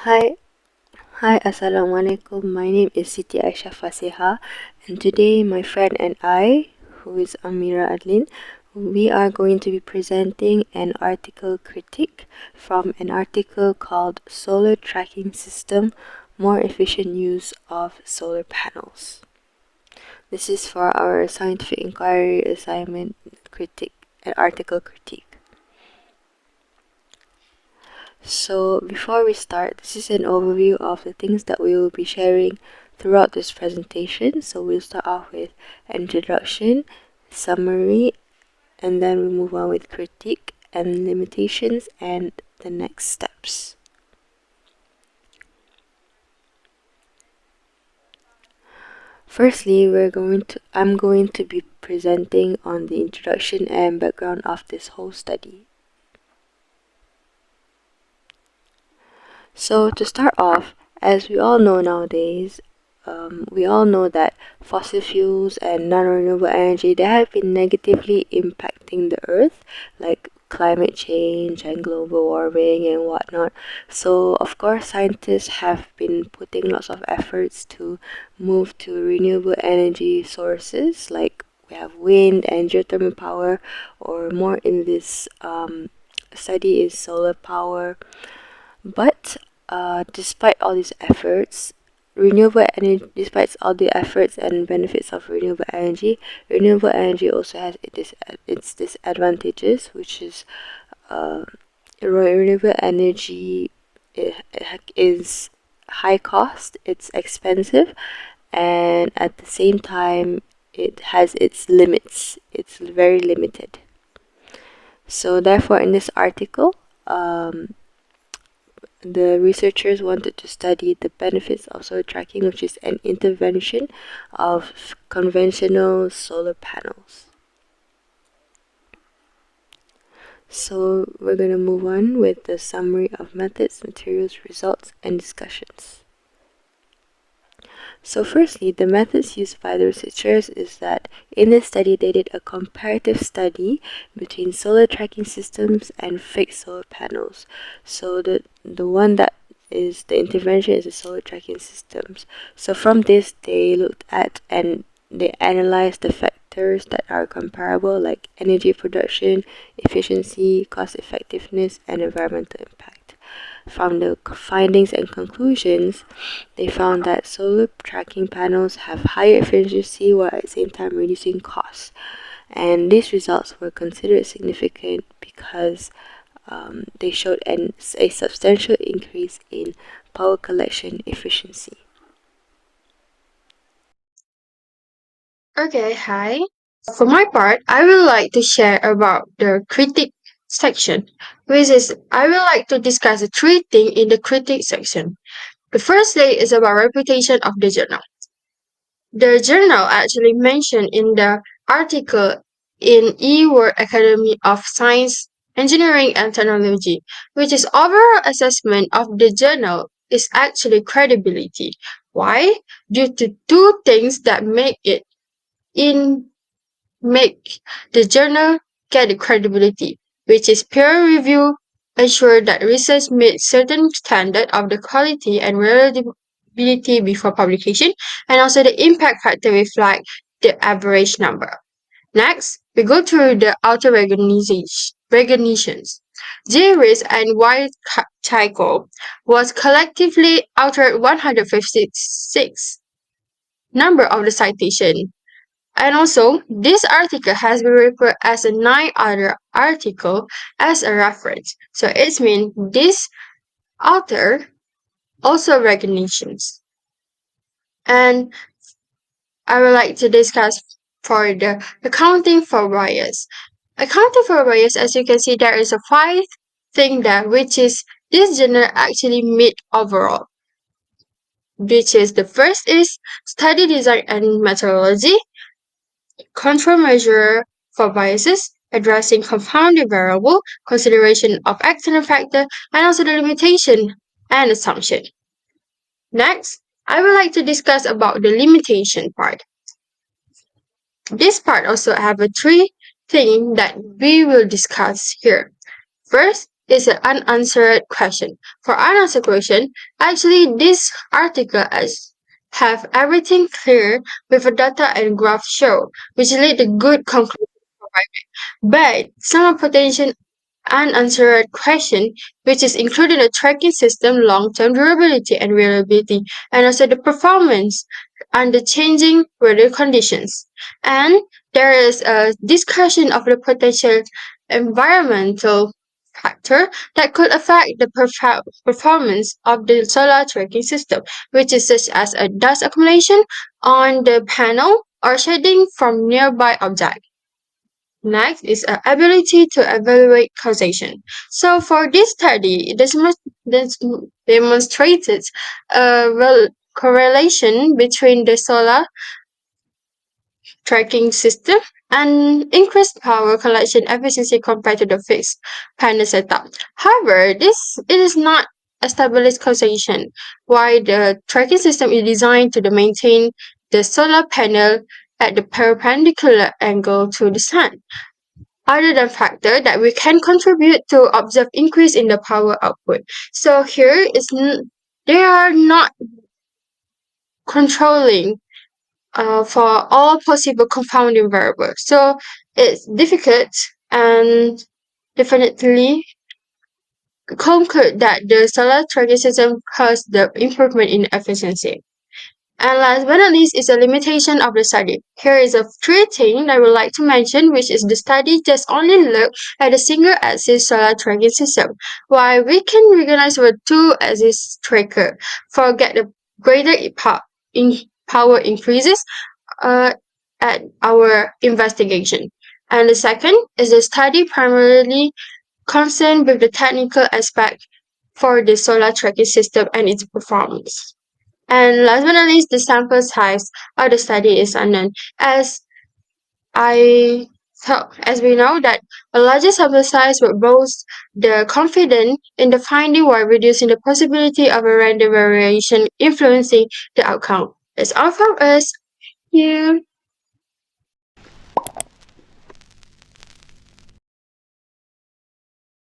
Hi, Assalamualaikum. My name is Siti Aisyah Fasiha, and today my friend and I, who is Amira Adlin, we are going to be presenting an article critique from an article called Solar Tracking System More Efficient Use of Solar Panels. This is for our scientific inquiry assignment critique, an article critique. So before we start, this is an overview of the things that we will be sharing throughout this presentation. So we'll start off with introduction, summary, and then we move on with critique and limitations and the next steps. Firstly, I'm going to be presenting on the introduction and background of this whole study. So to start off, as we all know nowadays, we all know that fossil fuels and non-renewable energy, they have been negatively impacting the earth, like climate change and global warming and whatnot. So of course scientists have been putting lots of efforts to move to renewable energy sources, like we have wind and geothermal power, or more in this study is solar power. But despite all these efforts, despite all the efforts and benefits of renewable energy also has its disadvantages, which is uh, renewable energy is high cost, it's expensive, and at the same time, it has its limits. It's very limited. So therefore, in this article, the researchers wanted to study the benefits of solar tracking, which is an intervention of conventional solar panels. So we're going to move on with the summary of methods, materials, results, and discussions. So firstly, the methods used by the researchers is that in this study they did a comparative study between solar tracking systems and fixed solar panels. So the one that is the intervention is the solar tracking systems. So from this they looked at and they analyzed the factors that are comparable, like energy production, efficiency, cost effectiveness, and environmental impact. From the findings and conclusions, they found that solar tracking panels have higher efficiency while at the same time reducing costs. And these results were considered significant because they showed a substantial increase in power collection efficiency. Okay, hi. For my part, I would like to share about the critic section, which is I would like to discuss the three things in the critic section. The first thing is about reputation of the journal. The journal actually mentioned in the article in eWorld Academy of Science, Engineering and Technology, which is overall assessment of the journal is actually credibility. Why? Due to two things that in make the journal get the credibility, which is peer review, ensure that research meets certain standard of the quality and reliability before publication, and also the impact factor reflect the average number. Next, we go through the auto recognitions. J-Risk and White Tycho was collectively altered 156 number of the citation, and also, this article has been referred as a 9 other article as a reference. So it means this author also recognitions. And I would like to discuss for the accounting for bias. Accounting for bias, as you can see, there is a five thing there, which is this journal actually meet overall. Which is the first is study design and methodology, control measure for biases, addressing confounding variable, consideration of external factor, and also the limitation and assumption. Next, I would like to discuss about the limitation part. This part also have a three thing that we will discuss here. First is an unanswered question. For unanswered question, actually this article have everything clear with a data and graph show, which lead to good conclusion. But some potential unanswered question, which is including the tracking system, long-term durability and reliability, and also the performance under changing weather conditions. And there is a discussion of the potential environmental factor that could affect the performance of the solar tracking system, which is such as a dust accumulation on the panel or shading from nearby objects. Next is ability to evaluate causation. So for this study, this demonstrated a correlation between the solar tracking system and increased power collection efficiency compared to the fixed panel setup. However, it is not established causation. Why the tracking system is designed to maintain the solar panel at the perpendicular angle to the sun other than factor that we can contribute to observe increase in the power output. So here is they are not controlling for all possible confounding variables. So it's difficult and definitely conclude that the solar tracking system caused the improvement in efficiency. And last but not least is a limitation of the study. Here is a three things I would like to mention, which is the study just only look at a single axis solar tracking system, while we can recognize a two axis tracker for get the greater power increases uh, at our investigation. And the second is the study primarily concerned with the technical aspect for the solar tracking system and its performance. And last but not least, the sample size of the study is unknown. As we know that a larger sample size would boost the confidence in the finding while reducing the possibility of a random variation influencing the outcome. That's all from us. Thank you.